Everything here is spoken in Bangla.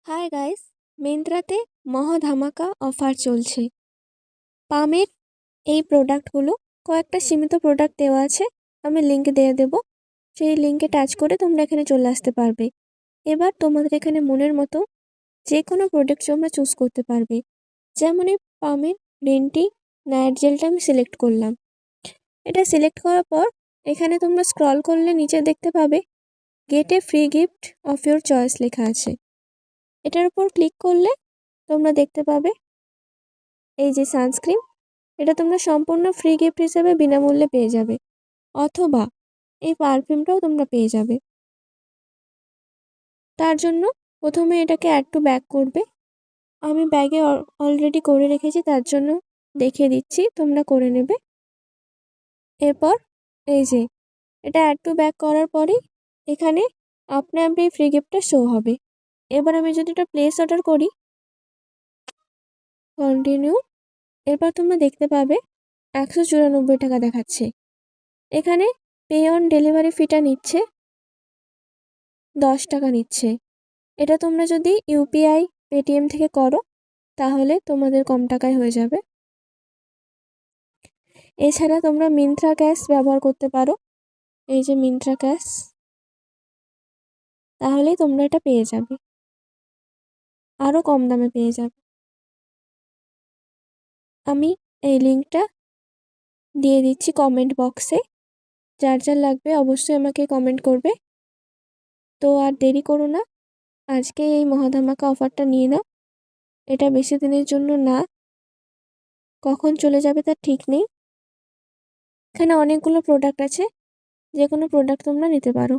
হাই গাইস, মিন্ত্রাতে মহা ধামাকা অফার চলছে। পামের এই প্রোডাক্টগুলো কয়েকটা সীমিত প্রোডাক্ট দেওয়া আছে, আমি লিংক দিয়ে দেবো। সেই লিংকে টাচ করে তোমরা এখানে চলে আসতে পারবে। এবার তোমাদের এখানে মনের মতো যে কোনো প্রোডাক্ট তোমরা চুজ করতে পারবে। যেমন এই পামের গ্রিন টি নাইট জেলটা আমি সিলেক্ট করলাম। এটা সিলেক্ট করার পর এখানে তোমরা স্ক্রল করলে নিচে দেখতে পাবে gate A free gift of your choice লেখা আছে। এটার উপর ক্লিক করলে তোমরা দেখতে পাবে এই যে সানস্ক্রিন, এটা তোমরা সম্পূর্ণ ফ্রি গিফট হিসেবে বিনামূল্যে পেয়ে যাবে, অথবা এই পারফিউমটাও তোমরা পেয়ে যাবে। তার জন্য প্রথমে এটাকে অ্যাড টু ব্যাগ করবে। আমি ব্যাগে অলরেডি করে রেখেছি, তার জন্য দেখিয়ে দিচ্ছি, তোমরা করে নেবে। এরপর এই যে এটা অ্যাড টু ব্যাগ করার পরেই এখানে আপনি ফ্রি গিফটটা শো হবে। এবার আমি যদি এটা প্লেস অর্ডার করি, কন্টিনিউ, এরপর তোমরা দেখতে পাবে 194 টাকা দেখাচ্ছে। এখানে পে অন ডেলিভারি ফিটা নিচ্ছে 10 টাকা নিচ্ছে। এটা তোমরা যদি ইউপিআই পেটিএম থেকে করো তাহলে তোমাদের কম টাকায় হয়ে যাবে। এছাড়া তোমরা মিন্ত্রা ক্যাশ ব্যবহার করতে পারো, এই যে মিন্ত্রা ক্যাশ, তাহলেই তোমরা এটা পেয়ে যাবে, আরও কম দামে পেয়ে যাবে। আমি এই লিঙ্কটা দিয়ে দিচ্ছি কমেন্ট বক্সে, যার যার লাগবে অবশ্যই আমাকে কমেন্ট করবে। তো আর দেরি করো না, আজকে এই মহাধামাকা অফারটা নিয়ে নাও। এটা বেশি দিনের জন্য না, কখন চলে যাবে তার ঠিক নেই। এখানে অনেকগুলো প্রোডাক্ট আছে, যে কোনো প্রোডাক্ট তোমরা নিতে পারো।